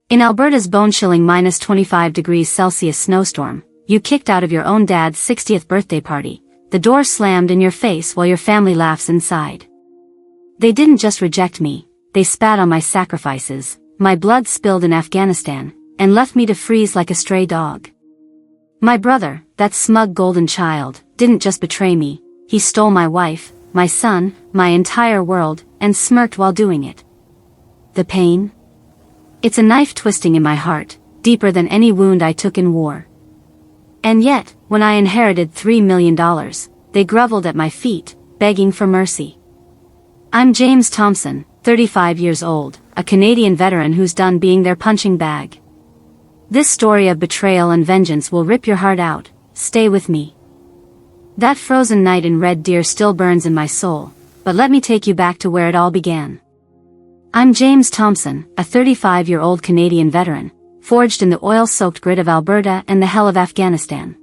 In Alberta's bone-chilling minus 25 degrees Celsius snowstorm, you kicked out of your own dad's 60th birthday party, the door slammed in your face while your family laughs inside. They didn't just reject me, they spat on my sacrifices, my blood spilled in Afghanistan, and left me to freeze like a stray dog. My brother, that smug golden child, didn't just betray me, he stole my wife, my son, my entire world, and smirked while doing it. The pain? It's a knife twisting in my heart, deeper than any wound I took in war. And yet, when I inherited $3 million, they groveled at my feet, begging for mercy. I'm James Thompson, 35 years old, a Canadian veteran who's done being their punching bag. This story of betrayal and vengeance will rip your heart out, stay with me. That frozen night in Red Deer still burns in my soul, but let me take you back to where it all began. I'm James Thompson, a 35-year-old Canadian veteran, forged in the oil-soaked grit of Alberta and the hell of Afghanistan.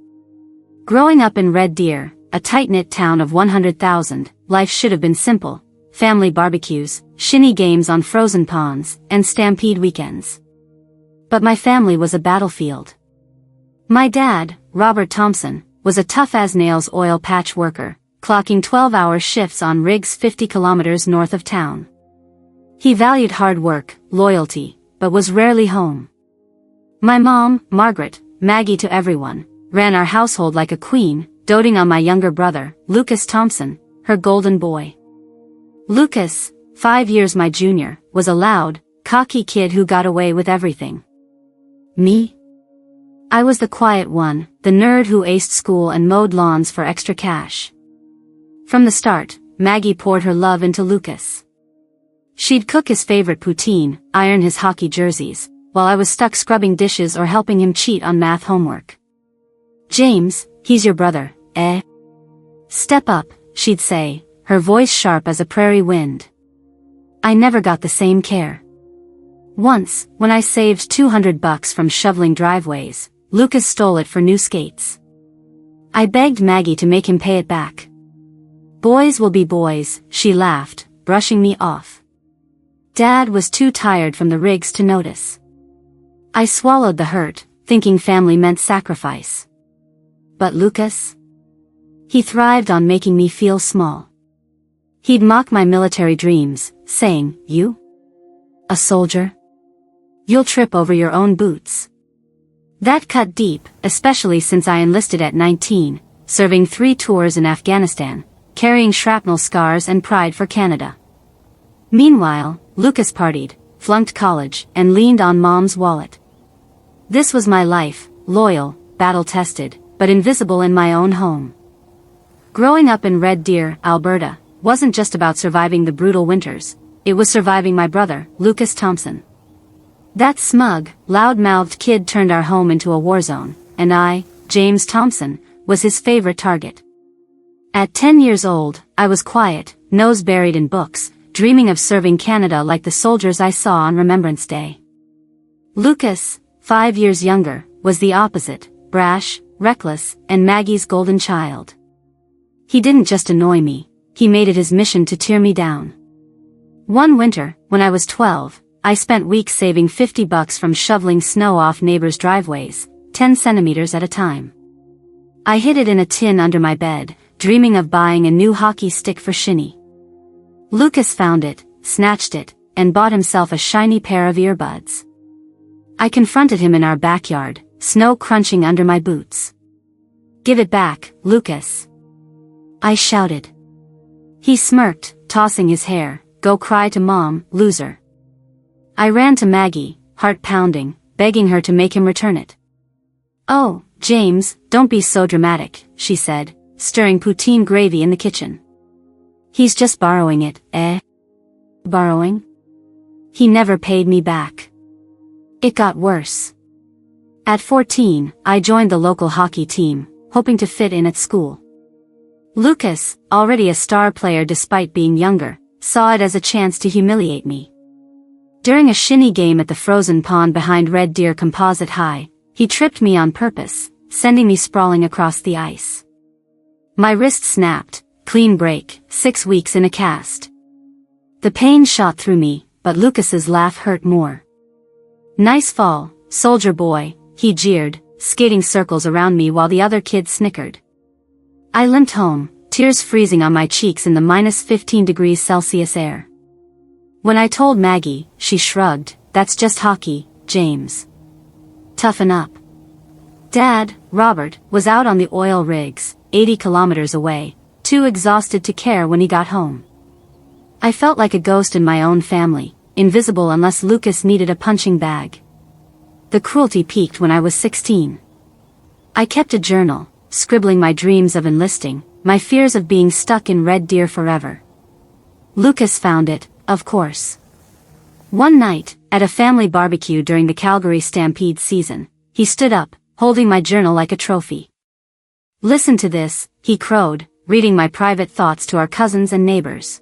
Growing up in Red Deer, a tight-knit town of 100,000, life should have been simple: family barbecues, shinny games on frozen ponds, and stampede weekends. But my family was a battlefield. My dad, Robert Thompson, was a tough-as-nails oil patch worker, clocking 12-hour shifts on rigs 50 kilometers north of town. He valued hard work, loyalty, but was rarely home. My mom, Margaret, Maggie to everyone, ran our household like a queen, doting on my younger brother, Lucas Thompson, her golden boy. Lucas, 5 years my junior, was a loud, cocky kid who got away with everything. Me? I was the quiet one, the nerd who aced school and mowed lawns for extra cash. From the start, Maggie poured her love into Lucas. She'd cook his favorite poutine, iron his hockey jerseys, while I was stuck scrubbing dishes or helping him cheat on math homework. James, he's your brother, eh? Step up, she'd say, her voice sharp as a prairie wind. I never got the same care. Once, when I saved $200 from shoveling driveways, Lucas stole it for new skates. I begged Maggie to make him pay it back. Boys will be boys, she laughed, brushing me off. Dad was too tired from the rigs to notice. I swallowed the hurt, thinking family meant sacrifice. But Lucas? He thrived on making me feel small. He'd mock my military dreams, saying, "You? A soldier? You'll trip over your own boots." That cut deep, especially since I enlisted at 19, serving 3 tours in Afghanistan, carrying shrapnel scars and pride for Canada. Meanwhile, Lucas partied, flunked college, and leaned on Mom's wallet. This was my life, loyal, battle-tested, but invisible in my own home. Growing up in Red Deer, Alberta, wasn't just about surviving the brutal winters, it was surviving my brother, Lucas Thompson. That smug, loud-mouthed kid turned our home into a war zone, and I, James Thompson, was his favorite target. At 10 years old, I was quiet, nose buried in books, dreaming of serving Canada like the soldiers I saw on Remembrance Day. Lucas, 5 years younger, was the opposite, brash, reckless, and Maggie's golden child. He didn't just annoy me, he made it his mission to tear me down. One winter, when I was 12, I spent weeks saving $50 from shoveling snow off neighbors' driveways, 10 centimeters at a time. I hid it in a tin under my bed, dreaming of buying a new hockey stick for Shinny. Lucas found it, snatched it, and bought himself a shiny pair of earbuds. I confronted him in our backyard, snow crunching under my boots. "Give it back, Lucas," I shouted. He smirked, tossing his hair, "Go cry to Mom, loser." I ran to Maggie, heart pounding, begging her to make him return it. "Oh, James, don't be so dramatic," she said, stirring poutine gravy in the kitchen. "He's just borrowing it, eh?" Borrowing? He never paid me back. It got worse. At 14, I joined the local hockey team, hoping to fit in at school. Lucas, already a star player despite being younger, saw it as a chance to humiliate me. During a shinny game at the frozen pond behind Red Deer Composite High, he tripped me on purpose, sending me sprawling across the ice. My wrist snapped, clean break, 6 weeks in a cast. The pain shot through me, but Lucas's laugh hurt more. Nice fall, soldier boy, he jeered, skating circles around me while the other kids snickered. I limped home, tears freezing on my cheeks in the -15 degrees Celsius air. When I told Maggie, she shrugged, "That's just hockey, James. Toughen up." Dad, Robert, was out on the oil rigs, 80 kilometers away, too exhausted to care when he got home. I felt like a ghost in my own family, invisible unless Lucas needed a punching bag. The cruelty peaked when I was 16. I kept a journal, scribbling my dreams of enlisting, my fears of being stuck in Red Deer forever. Lucas found it, of course. One night, at a family barbecue during the Calgary Stampede season, he stood up, holding my journal like a trophy. "Listen to this," he crowed, reading my private thoughts to our cousins and neighbors.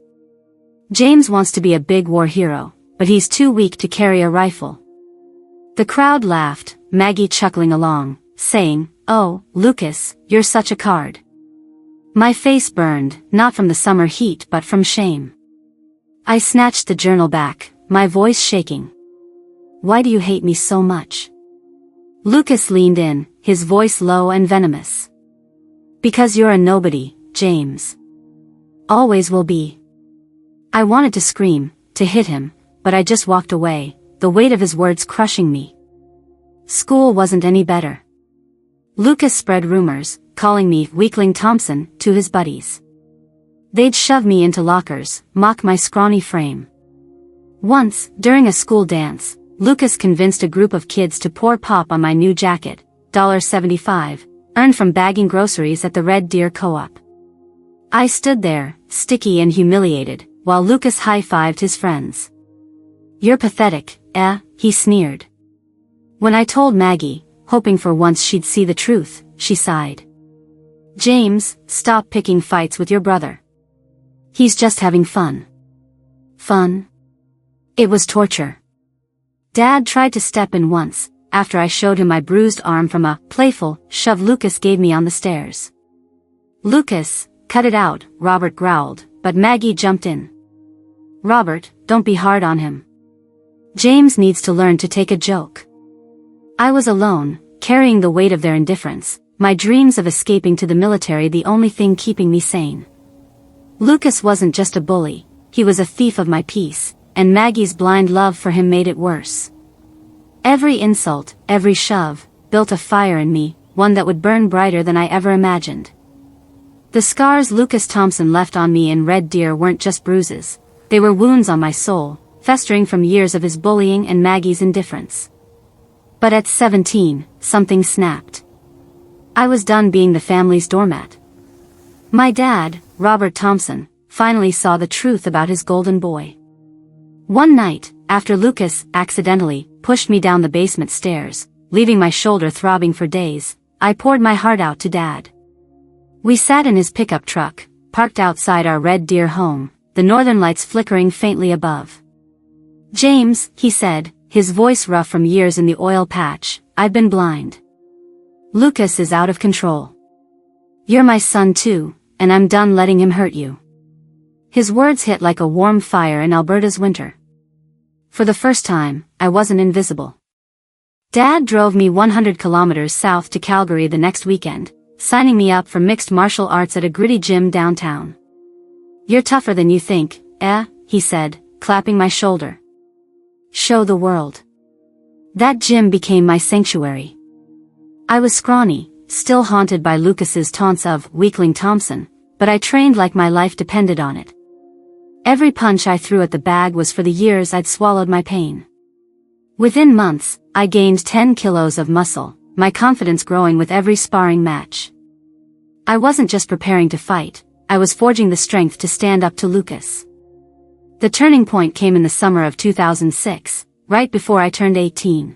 "James wants to be a big war hero, but he's too weak to carry a rifle." The crowd laughed, Maggie chuckling along, saying, "Oh, Lucas, you're such a card." My face burned, not from the summer heat but from shame. I snatched the journal back, my voice shaking. "Why do you hate me so much?" Lucas leaned in, his voice low and venomous. "Because you're a nobody, James. Always will be." I wanted to scream, to hit him, but I just walked away, the weight of his words crushing me. School wasn't any better. Lucas spread rumors, calling me Weakling Thompson to his buddies. They'd shove me into lockers, mock my scrawny frame. Once, during a school dance, Lucas convinced a group of kids to pour pop on my new jacket, $1.75, earned from bagging groceries at the Red Deer Co-op. I stood there, sticky and humiliated, while Lucas high-fived his friends. "You're pathetic, he sneered. When I told Maggie, hoping for once she'd see the truth, she sighed. "James, stop picking fights with your brother. He's just having fun." Fun? It was torture. Dad tried to step in once, after I showed him my bruised arm from a playful shove Lucas gave me on the stairs. "Lucas, cut it out," Robert growled, but Maggie jumped in. "Robert, don't be hard on him. James needs to learn to take a joke." I was alone, carrying the weight of their indifference, my dreams of escaping to the military the only thing keeping me sane. Lucas wasn't just a bully, he was a thief of my peace, and Maggie's blind love for him made it worse. Every insult, every shove, built a fire in me, one that would burn brighter than I ever imagined. The scars Lucas Thompson left on me in Red Deer weren't just bruises, they were wounds on my soul, festering from years of his bullying and Maggie's indifference. But at 17, something snapped. I was done being the family's doormat. My dad, Robert Thompson, finally saw the truth about his golden boy. One night, after Lucas accidentally pushed me down the basement stairs, leaving my shoulder throbbing for days, I poured my heart out to Dad. We sat in his pickup truck, parked outside our Red Deer home, the northern lights flickering faintly above. "James," he said, his voice rough from years in the oil patch, "I've been blind. Lucas is out of control. You're my son too, and I'm done letting him hurt you." His words hit like a warm fire in Alberta's winter. For the first time, I wasn't invisible. Dad drove me 100 kilometers south to Calgary the next weekend, signing me up for mixed martial arts at a gritty gym downtown. "You're tougher than you think, he said, clapping my shoulder. "Show the world." That gym became my sanctuary. I was scrawny, still haunted by Lucas's taunts of Weakling Thompson, but I trained like my life depended on it. Every punch I threw at the bag was for the years I'd swallowed my pain. Within months, I gained 10 kilos of muscle, my confidence growing with every sparring match. I wasn't just preparing to fight, I was forging the strength to stand up to Lucas. The turning point came in the summer of 2006, right before I turned 18.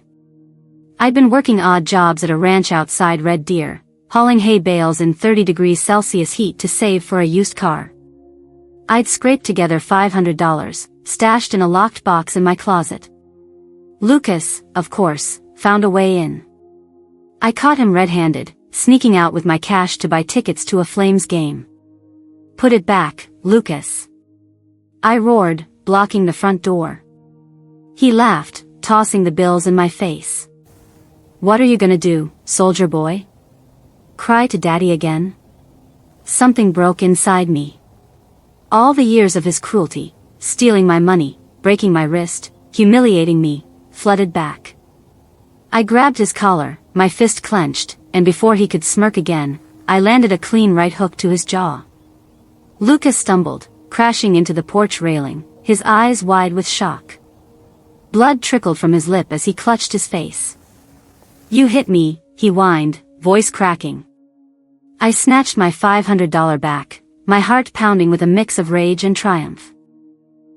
I'd been working odd jobs at a ranch outside Red Deer, hauling hay bales in 30 degrees Celsius heat to save for a used car. I'd scraped together $500, stashed in a locked box in my closet. Lucas, of course, found a way in. I caught him red-handed, sneaking out with my cash to buy tickets to a Flames game. "Put it back, Lucas," I roared, blocking the front door. He laughed, tossing the bills in my face. "What are you gonna do, soldier boy? Cry to daddy again?" Something broke inside me. All the years of his cruelty, stealing my money, breaking my wrist, humiliating me, flooded back. I grabbed his collar, my fist clenched, and before he could smirk again, I landed a clean right hook to his jaw. Lucas stumbled, crashing into the porch railing, his eyes wide with shock. Blood trickled from his lip as he clutched his face. "You hit me," he whined, voice cracking. I snatched my $500 back, my heart pounding with a mix of rage and triumph.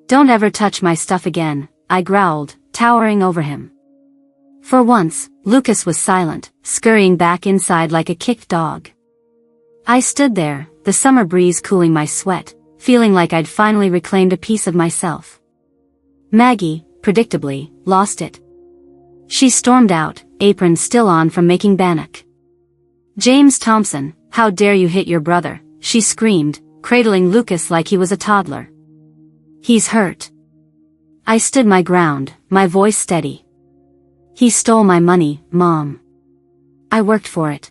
"Don't ever touch my stuff again," I growled, towering over him. For once, Lucas was silent, scurrying back inside like a kicked dog. I stood there, the summer breeze cooling my sweat, feeling like I'd finally reclaimed a piece of myself. Maggie, predictably, lost it. She stormed out, apron still on from making bannock. "James Thompson, how dare you hit your brother," she screamed, cradling Lucas like he was a toddler. "He's hurt." I stood my ground, my voice steady. "He stole my money, Mom. I worked for it.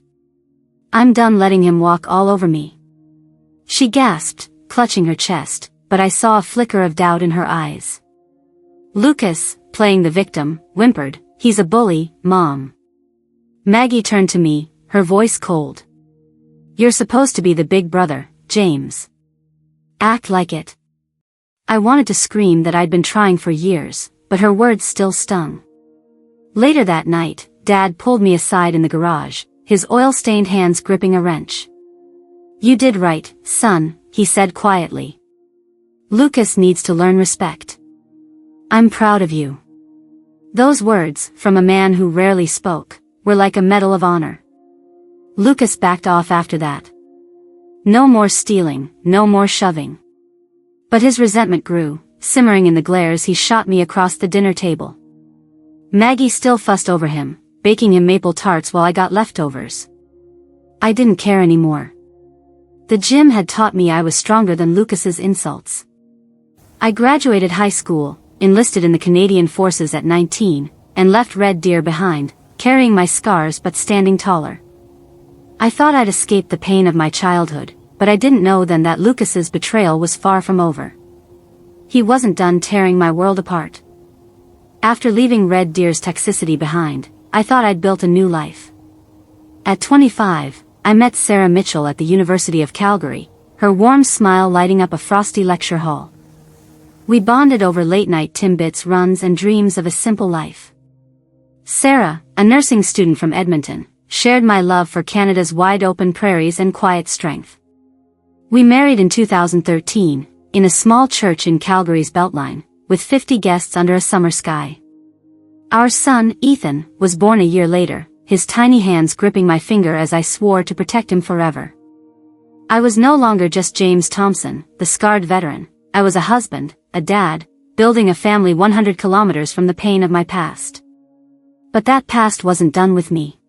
I'm done letting him walk all over me." She gasped, clutching her chest, but I saw a flicker of doubt in her eyes. Lucas, playing the victim, whimpered, "He's a bully, Mom." Maggie turned to me, her voice cold. "You're supposed to be the big brother, James. Act like it." I wanted to scream that I'd been trying for years, but her words still stung. Later that night, Dad pulled me aside in the garage, his oil-stained hands gripping a wrench. "You did right, son," he said quietly. "Lucas needs to learn respect. I'm proud of you." Those words, from a man who rarely spoke, were like a medal of honor. Lucas backed off after that. No more stealing, no more shoving. But his resentment grew, simmering in the glares he shot me across the dinner table. Maggie still fussed over him, baking him maple tarts while I got leftovers. I didn't care anymore. The gym had taught me I was stronger than Lucas's insults. I graduated high school, enlisted in the Canadian Forces at 19, and left Red Deer behind, carrying my scars but standing taller. I thought I'd escaped the pain of my childhood, but I didn't know then that Lucas's betrayal was far from over. He wasn't done tearing my world apart. After leaving Red Deer's toxicity behind, I thought I'd built a new life. At 25, I met Sarah Mitchell at the University of Calgary, her warm smile lighting up a frosty lecture hall. We bonded over late-night Timbits runs and dreams of a simple life. Sarah, a nursing student from Edmonton, shared my love for Canada's wide-open prairies and quiet strength. We married in 2013, in a small church in Calgary's Beltline, with 50 guests under a summer sky. Our son, Ethan, was born a year later, his tiny hands gripping my finger as I swore to protect him forever. I was no longer just James Thompson, the scarred veteran. I was a husband, a dad, building a family 100 kilometers from the pain of my past. But that past wasn't done with me.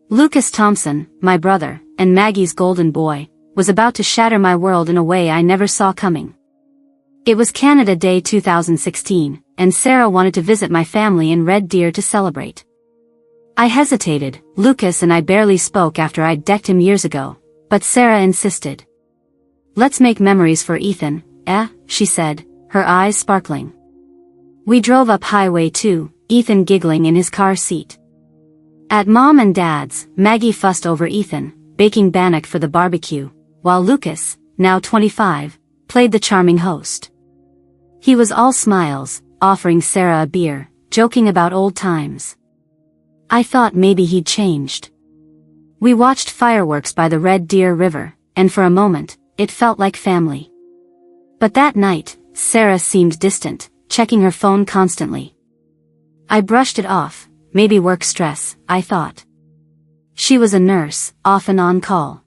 Lucas Thompson, my brother, and Maggie's golden boy, was about to shatter my world in a way I never saw coming. It was Canada Day 2016, and Sarah wanted to visit my family in Red Deer to celebrate. I hesitated. Lucas and I barely spoke after I'd decked him years ago, but Sarah insisted. "Let's make memories for Ethan, she said, her eyes sparkling. We drove up Highway 2, Ethan giggling in his car seat. At Mom and Dad's, Maggie fussed over Ethan, baking bannock for the barbecue, while Lucas, now 25, played the charming host. He was all smiles, offering Sarah a beer, joking about old times. I thought maybe he'd changed. We watched fireworks by the Red Deer River, and for a moment, it felt like family. But that night, Sarah seemed distant, checking her phone constantly. I brushed it off, maybe work stress, I thought. She was a nurse, often on call.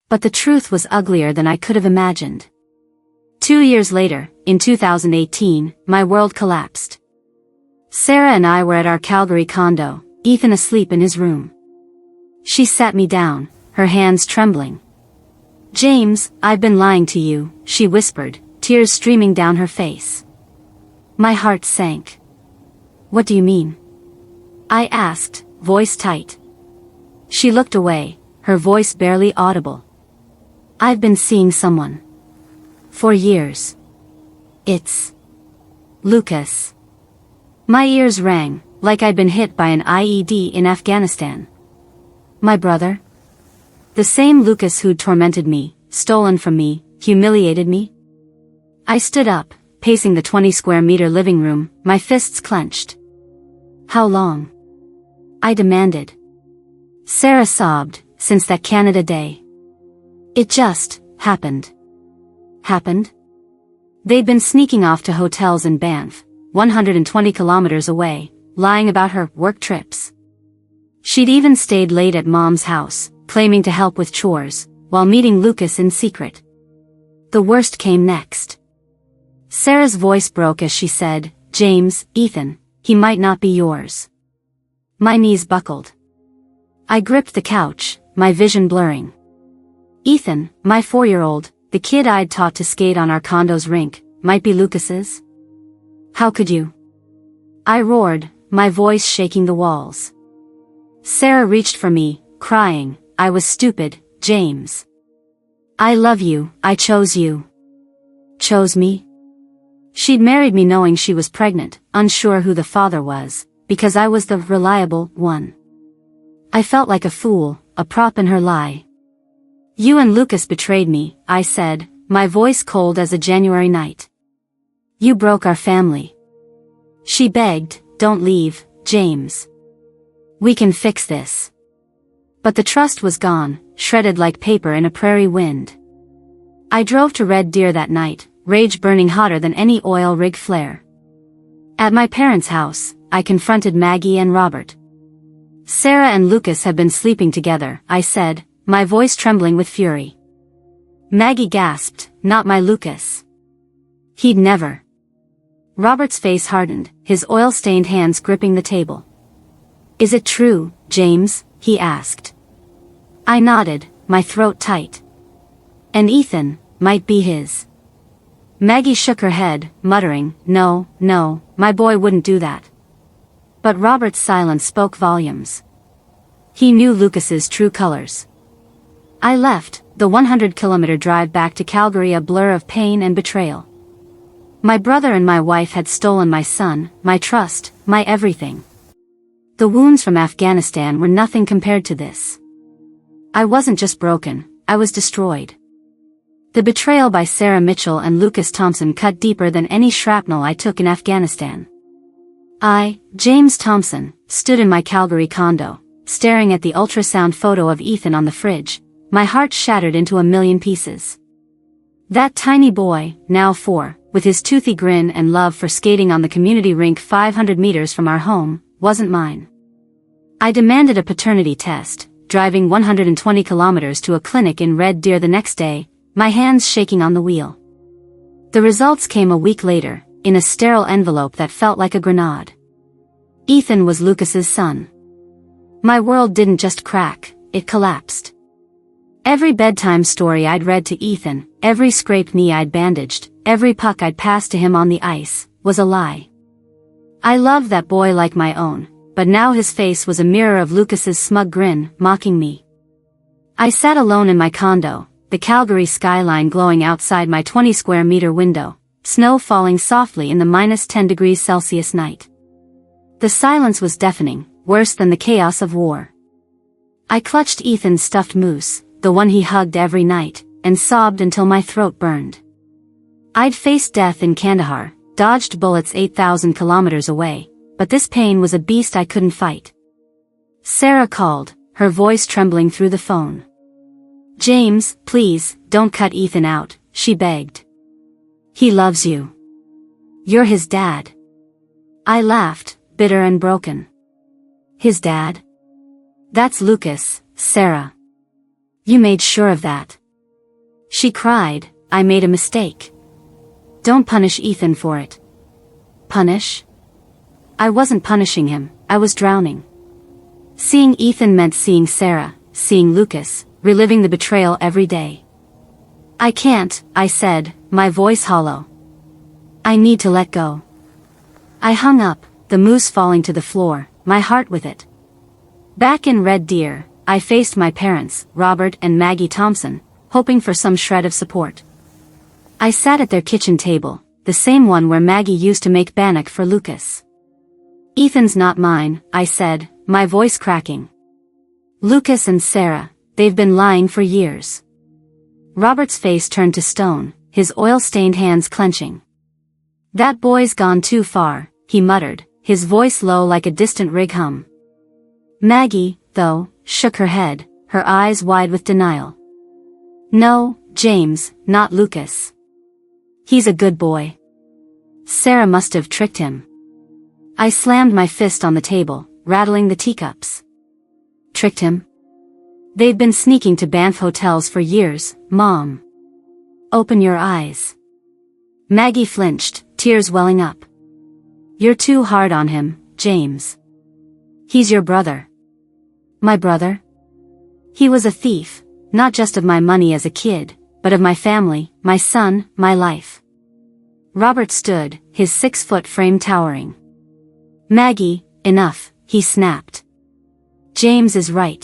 But the truth was uglier than I could have imagined. 2 years later, in 2018, my world collapsed. Sarah and I were at our Calgary condo, Ethan asleep in his room. She sat me down, her hands trembling. "James, I've been lying to you," she whispered, tears streaming down her face. My heart sank. What do you mean? I asked, voice tight. She looked away, her voice barely audible. I've been seeing someone. For years. It's Lucas. My ears rang, like I'd been hit by an IED in Afghanistan. My brother? The same Lucas who'd tormented me, stolen from me, humiliated me? I stood up, pacing the 20-square-meter living room, my fists clenched. How long? I demanded. Sarah sobbed, since that Canada day. It just happened. Happened? They'd been sneaking off to hotels in Banff, 120 kilometers away, lying about her work trips. She'd even stayed late at Mom's house, claiming to help with chores, while meeting Lucas in secret. The worst came next. Sarah's voice broke as she said, James, Ethan, he might not be yours. My knees buckled. I gripped the couch, my vision blurring. Ethan, my 4-year-old, the kid I'd taught to skate on our condo's rink, might be Lucas's? How could you? I roared, my voice shaking the walls. Sarah reached for me, crying, I was stupid, James. I love you, I chose you. Chose me? She'd married me knowing she was pregnant, unsure who the father was, because I was the reliable one. I felt like a fool, a prop in her lie. You and Lucas betrayed me, I said, my voice cold as a January night. You broke our family. She begged, don't leave, James. We can fix this. But the trust was gone, shredded like paper in a prairie wind. I drove to Red Deer that night, rage burning hotter than any oil rig flare. At my parents' house, I confronted Maggie and Robert. Sarah and Lucas have been sleeping together, I said, my voice trembling with fury. Maggie gasped, not my Lucas. He'd never. Robert's face hardened, his oil-stained hands gripping the table. Is it true, James? He asked. I nodded, my throat tight. And Ethan might be his. Maggie shook her head, muttering, no, my boy wouldn't do that. But Robert's silence spoke volumes. He knew Lucas's true colors. I left, the 100-kilometer drive back to Calgary a blur of pain and betrayal. My brother and my wife had stolen my son, my trust, my everything. The wounds from Afghanistan were nothing compared to this. I wasn't just broken, I was destroyed. The betrayal by Sarah Mitchell and Lucas Thompson cut deeper than any shrapnel I took in Afghanistan. I, James Thompson, stood in my Calgary condo, staring at the ultrasound photo of Ethan on the fridge, my heart shattered into a million pieces. That tiny boy, now 4, with his toothy grin and love for skating on the community rink 500 meters from our home, wasn't mine. I demanded a paternity test, driving 120 kilometers to a clinic in Red Deer the next day, my hands shaking on the wheel. The results came a week later, in a sterile envelope that felt like a grenade. Ethan was Lucas's son. My world didn't just crack, it collapsed. Every bedtime story I'd read to Ethan, every scraped knee I'd bandaged, every puck I'd passed to him on the ice, was a lie. I loved that boy like my own, but now his face was a mirror of Lucas's smug grin, mocking me. I sat alone in my condo, the Calgary skyline glowing outside my 20-square-meter window, snow falling softly in the -10 degrees Celsius night. The silence was deafening, worse than the chaos of war. I clutched Ethan's stuffed moose, the one he hugged every night, and sobbed until my throat burned. I'd faced death in Kandahar, dodged bullets 8,000 kilometers away, but this pain was a beast I couldn't fight. Sarah called, her voice trembling through the phone. James, please, don't cut Ethan out, she begged. He loves you. You're his dad. I laughed, bitter and broken. His dad? That's Lucas, Sarah. You made sure of that. She cried, I made a mistake. Don't punish Ethan for it. Punish? I wasn't punishing him, I was drowning. Seeing Ethan meant seeing Sarah, seeing Lucas, reliving the betrayal every day. I can't, I said, my voice hollow. I need to let go. I hung up, the moose falling to the floor, my heart with it. Back in Red Deer, I faced my parents, Robert and Maggie Thompson, hoping for some shred of support. I sat at their kitchen table, the same one where Maggie used to make bannock for Lucas. "Ethan's not mine," I said, my voice cracking. "Lucas and Sarah, they've been lying for years." Robert's face turned to stone, his oil-stained hands clenching. "That boy's gone too far," he muttered, his voice low like a distant rig hum. Maggie, though, shook her head, her eyes wide with denial. "No, James, not Lucas. He's a good boy. Sarah must have tricked him." I slammed my fist on the table, rattling the teacups. "Tricked him? They've been sneaking to Banff hotels for years, Mom. Open your eyes." Maggie flinched, tears welling up. "You're too hard on him, James. He's your brother." "My brother? He was a thief, not just of my money as a kid, but of my family, my son, my life." Robert stood, his 6-foot frame towering. "Maggie, enough," he snapped. "James is right.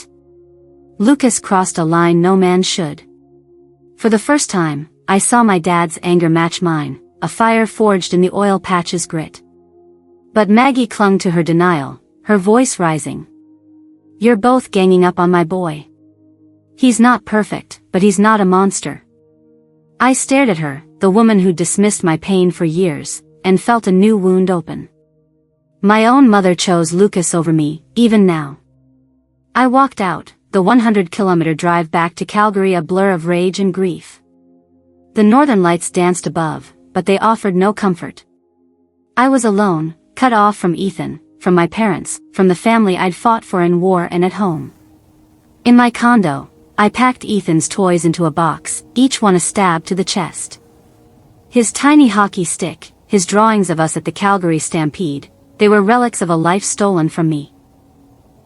Lucas crossed a line no man should." For the first time, I saw my dad's anger match mine, a fire forged in the oil patch's grit. But Maggie clung to her denial, her voice rising. "You're both ganging up on my boy. He's not perfect, but he's not a monster." I stared at her, the woman who dismissed my pain for years, and felt a new wound open. My own mother chose Lucas over me, even now. I walked out, the 100-kilometer drive back to Calgary a blur of rage and grief. The northern lights danced above, but they offered no comfort. I was alone, cut off from Ethan, from my parents, from the family I'd fought for in war and at home. In my condo, I packed Ethan's toys into a box, each one a stab to the chest. His tiny hockey stick, his drawings of us at the Calgary Stampede, they were relics of a life stolen from me.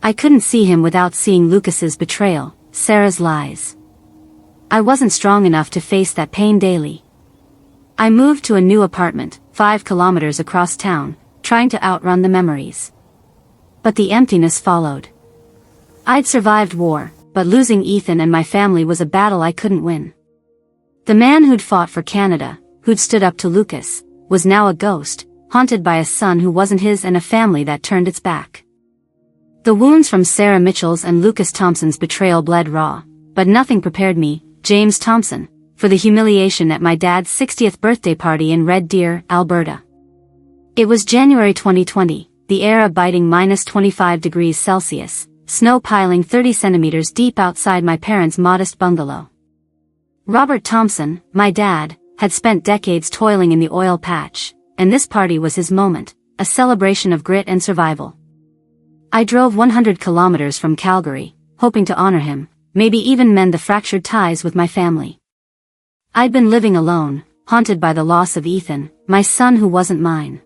I couldn't see him without seeing Lucas's betrayal, Sarah's lies. I wasn't strong enough to face that pain daily. I moved to a new apartment, 5 kilometers across town, trying to outrun the memories. But the emptiness followed. I'd survived war, but losing Ethan and my family was a battle I couldn't win. The man who'd fought for Canada, who'd stood up to Lucas, was now a ghost, haunted by a son who wasn't his and a family that turned its back. The wounds from Sarah Mitchell's and Lucas Thompson's betrayal bled raw, but nothing prepared me, James Thompson, for the humiliation at my dad's 60th birthday party in Red Deer, Alberta. It was January 2020, the air biting -25 degrees Celsius, snow piling 30 centimeters deep outside my parents' modest bungalow. Robert Thompson, my dad, had spent decades toiling in the oil patch, and this party was his moment, a celebration of grit and survival. I drove 100 kilometers from Calgary, hoping to honor him, maybe even mend the fractured ties with my family. I'd been living alone, haunted by the loss of Ethan, my son who wasn't mine.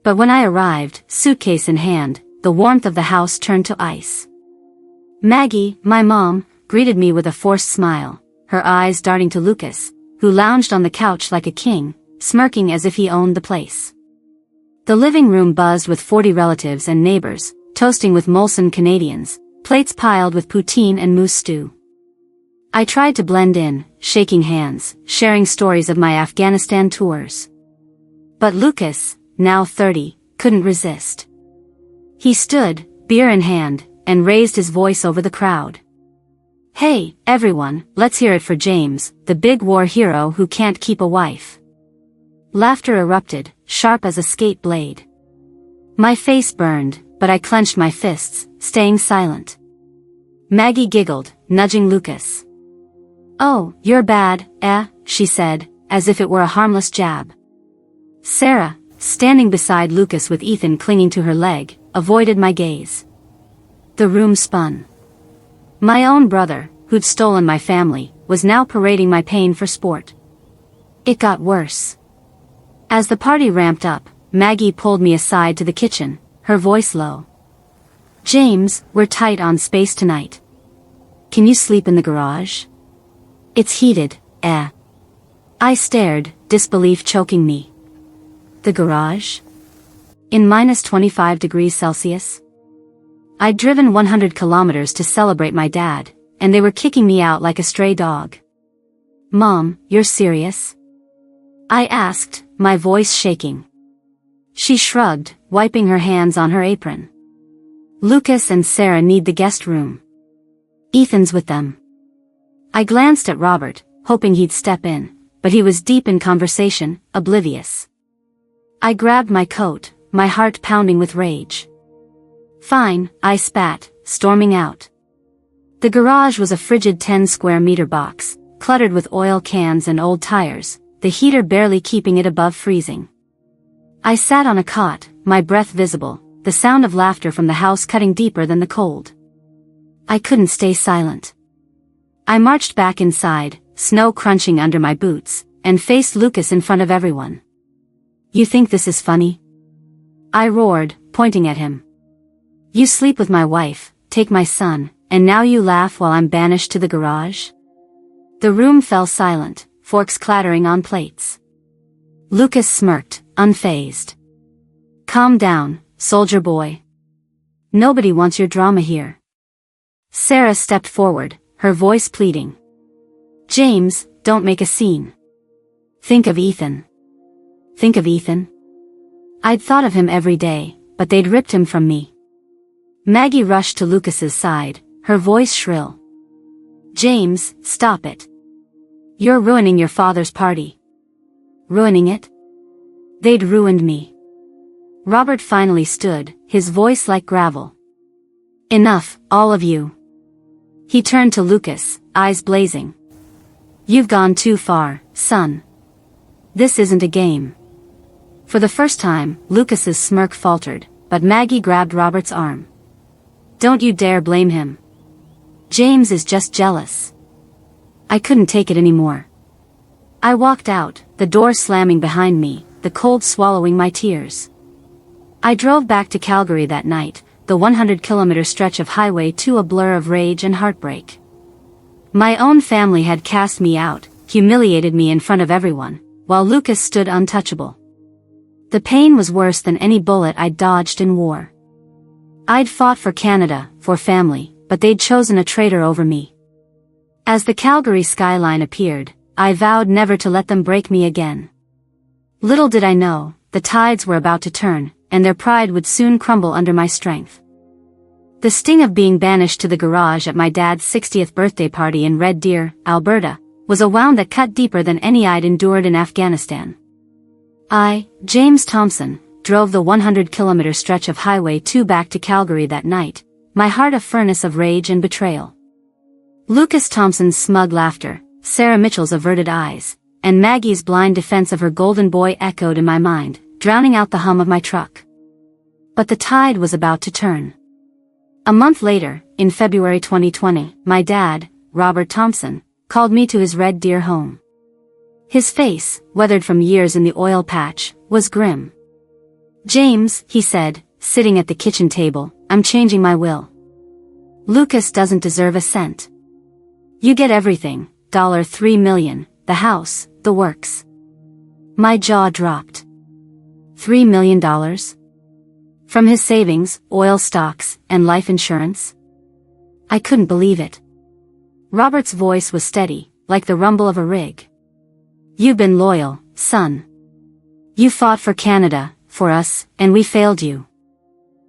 But when I arrived, suitcase in hand, the warmth of the house turned to ice. Maggie, my mom, greeted me with a forced smile, her eyes darting to Lucas, who lounged on the couch like a king, smirking as if he owned the place. The living room buzzed with 40 relatives and neighbors, toasting with Molson Canadians, plates piled with poutine and moose stew. I tried to blend in, shaking hands, sharing stories of my Afghanistan tours. But Lucas, now 30, couldn't resist. He stood, beer in hand, and raised his voice over the crowd. "Hey, everyone, let's hear it for James, the big war hero who can't keep a wife." Laughter erupted, sharp as a skate blade. My face burned, but I clenched my fists, staying silent. Maggie giggled, nudging Lucas. "Oh, you're bad, she said, as if it were a harmless jab. Sarah, standing beside Lucas with Ethan clinging to her leg, avoided my gaze. The room spun. My own brother, who'd stolen my family, was now parading my pain for sport. It got worse. As the party ramped up, Maggie pulled me aside to the kitchen, her voice low. "James, we're tight on space tonight. Can you sleep in the garage? It's heated, I stared, disbelief choking me. The garage? In minus 25 degrees Celsius? I'd driven 100 kilometers to celebrate my dad, and they were kicking me out like a stray dog. Mom, you're serious? I asked, my voice shaking. She shrugged, wiping her hands on her apron. Lucas and Sarah need the guest room. Ethan's with them. I glanced at Robert, hoping he'd step in, but he was deep in conversation, oblivious. I grabbed my coat, my heart pounding with rage. Fine, I spat, storming out. The garage was a frigid 10-square-meter box, cluttered with oil cans and old tires, the heater barely keeping it above freezing. I sat on a cot, my breath visible, the sound of laughter from the house cutting deeper than the cold. I couldn't stay silent. I marched back inside, snow crunching under my boots, and faced Lucas in front of everyone. You think this is funny? I roared, pointing at him. You sleep with my wife, take my son, and now you laugh while I'm banished to the garage? The room fell silent, forks clattering on plates. Lucas smirked, unfazed. Calm down, soldier boy. Nobody wants your drama here. Sarah stepped forward, her voice pleading. James, don't make a scene. Think of Ethan. Think of Ethan? I'd thought of him every day, but they'd ripped him from me. Maggie rushed to Lucas's side, her voice shrill. James, stop it. You're ruining your father's party. Ruining it? They'd ruined me. Robert finally stood, his voice like gravel. Enough, all of you. He turned to Lucas, eyes blazing. You've gone too far, son. This isn't a game. For the first time, Lucas's smirk faltered, but Maggie grabbed Robert's arm. Don't you dare blame him. James is just jealous. I couldn't take it anymore. I walked out, the door slamming behind me, the cold swallowing my tears. I drove back to Calgary that night, the 100-kilometer stretch of highway 2 a blur of rage and heartbreak. My own family had cast me out, humiliated me in front of everyone, while Lucas stood untouchable. The pain was worse than any bullet I'd dodged in war. I'd fought for Canada, for family, but they'd chosen a traitor over me. As the Calgary skyline appeared, I vowed never to let them break me again. Little did I know, the tides were about to turn, and their pride would soon crumble under my strength. The sting of being banished to the garage at my dad's 60th birthday party in Red Deer, Alberta, was a wound that cut deeper than any I'd endured in Afghanistan. I, James Thompson, drove the 100-kilometer stretch of Highway 2 back to Calgary that night, my heart a furnace of rage and betrayal. Lucas Thompson's smug laughter, Sarah Mitchell's averted eyes, and Maggie's blind defense of her golden boy echoed in my mind, drowning out the hum of my truck. But the tide was about to turn. A month later, in February 2020, my dad, Robert Thompson, called me to his Red Deer home. His face, weathered from years in the oil patch, was grim. James, he said, sitting at the kitchen table, I'm changing my will. Lucas doesn't deserve a cent. You get everything, $3 million, the house, the works. My jaw dropped. $3 million? From his savings, oil stocks, and life insurance? I couldn't believe it. Robert's voice was steady, like the rumble of a rig. You've been loyal, son. You fought for Canada, for us, and we failed you.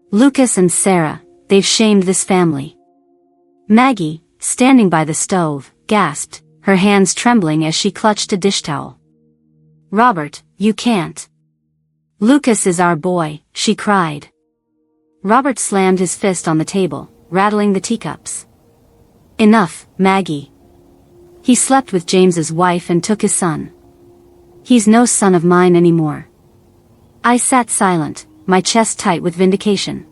Lucas and Sarah, they've shamed this family. Maggie, standing by the stove, gasped, her hands trembling as she clutched a dish towel. Robert, you can't. Lucas is our boy, she cried. Robert slammed his fist on the table, rattling the teacups. Enough, Maggie. He slept with James's wife and took his son. He's no son of mine anymore. I sat silent, my chest tight with vindication.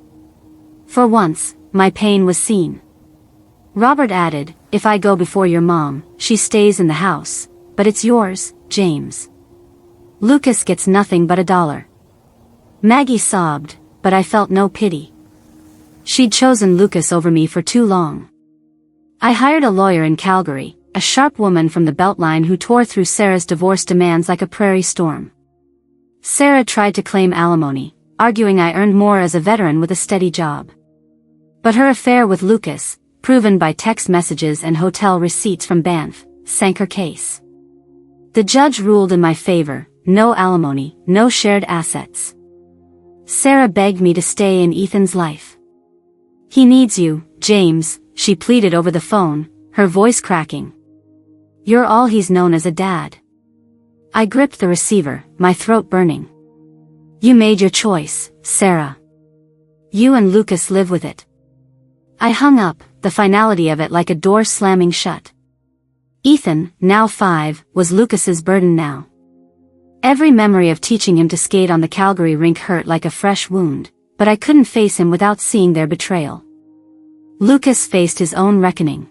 For once, my pain was seen. Robert added, if I go before your mom, she stays in the house, but it's yours, James. Lucas gets nothing but $1. Maggie sobbed, but I felt no pity. She'd chosen Lucas over me for too long. I hired a lawyer in Calgary, a sharp woman from the Beltline who tore through Sarah's divorce demands like a prairie storm. Sarah tried to claim alimony, arguing I earned more as a veteran with a steady job. But her affair with Lucas, proven by text messages and hotel receipts from Banff, sank her case. The judge ruled in my favor, no alimony, no shared assets. Sarah begged me to stay in Ethan's life. He needs you, James, she pleaded over the phone, her voice cracking. You're all he's known as a dad. I gripped the receiver, my throat burning. You made your choice, Sarah. You and Lucas live with it. I hung up, the finality of it like a door slamming shut. Ethan, now 5, was Lucas's burden now. Every memory of teaching him to skate on the Calgary rink hurt like a fresh wound, but I couldn't face him without seeing their betrayal. Lucas faced his own reckoning.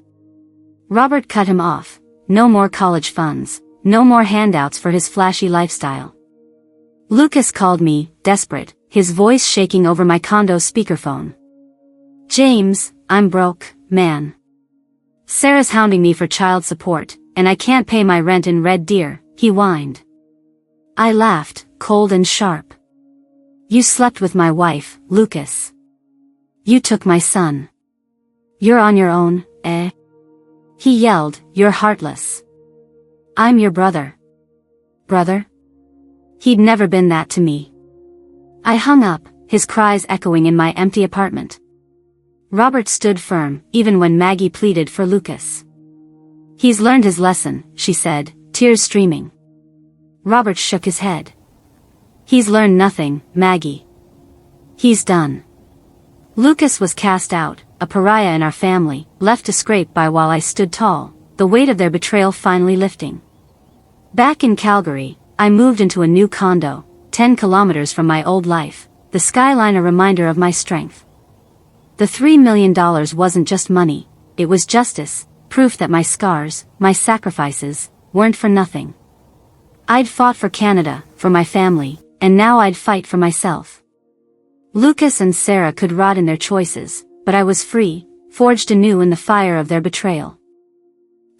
Robert cut him off, no more college funds, no more handouts for his flashy lifestyle. Lucas called me, desperate, his voice shaking over my condo speakerphone. James, I'm broke, man. Sarah's hounding me for child support, and I can't pay my rent in Red Deer, he whined. I laughed, cold and sharp. You slept with my wife, Lucas. You took my son. You're on your own, eh? He yelled, you're heartless. I'm your brother. Brother? He'd never been that to me. I hung up, his cries echoing in my empty apartment. Robert stood firm, even when Maggie pleaded for Lucas. He's learned his lesson, she said, tears streaming. Robert shook his head. He's learned nothing, Maggie. He's done. Lucas was cast out, a pariah in our family, left to scrape by while I stood tall, the weight of their betrayal finally lifting. Back in Calgary, I moved into a new condo, 10 kilometers from my old life, the skyline a reminder of my strength. The $3 million wasn't just money, it was justice, proof that my scars, my sacrifices, weren't for nothing. I'd fought for Canada, for my family, and now I'd fight for myself. Lucas and Sarah could rot in their choices, but I was free, forged anew in the fire of their betrayal.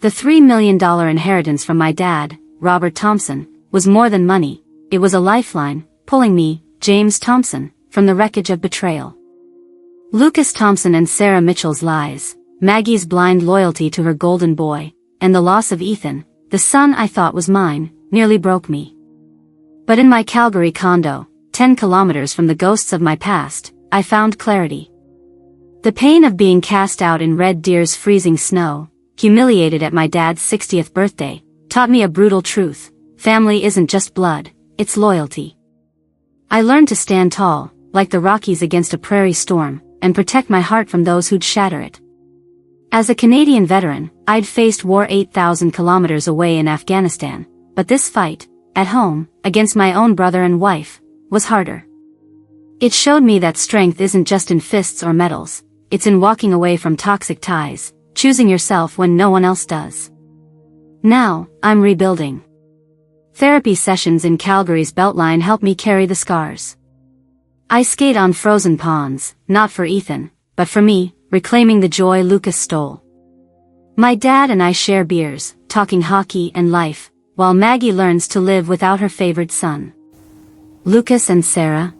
The $3 million inheritance from my dad, Robert Thompson, was more than money, it was a lifeline, pulling me, James Thompson, from the wreckage of betrayal. Lucas Thompson and Sarah Mitchell's lies, Maggie's blind loyalty to her golden boy, and the loss of Ethan, the son I thought was mine, nearly broke me. But in my Calgary condo, 10 kilometers from the ghosts of my past, I found clarity. The pain of being cast out in Red Deer's freezing snow, humiliated at my dad's 60th birthday, taught me a brutal truth: family isn't just blood, it's loyalty. I learned to stand tall, like the Rockies against a prairie storm, and protect my heart from those who'd shatter it. As a Canadian veteran, I'd faced war 8,000 kilometers away in Afghanistan, but this fight, at home, against my own brother and wife, was harder. It showed me that strength isn't just in fists or medals, it's in walking away from toxic ties, choosing yourself when no one else does. Now, I'm rebuilding. Therapy sessions in Calgary's Beltline help me carry the scars. I skate on frozen ponds, not for Ethan, but for me, reclaiming the joy Lucas stole. My dad and I share beers, talking hockey and life, while Maggie learns to live without her favored son. Lucas and Sarah?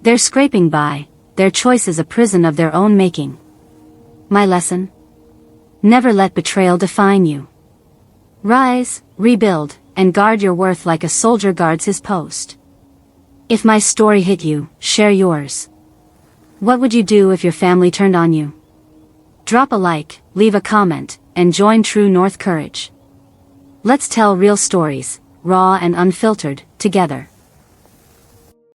They're scraping by, their choice is a prison of their own making. My lesson? Never let betrayal define you. Rise, rebuild, and guard your worth like a soldier guards his post. If my story hit you, share yours. What would you do if your family turned on you? Drop a like, leave a comment, and join True North Courage. Let's tell real stories, raw and unfiltered, together.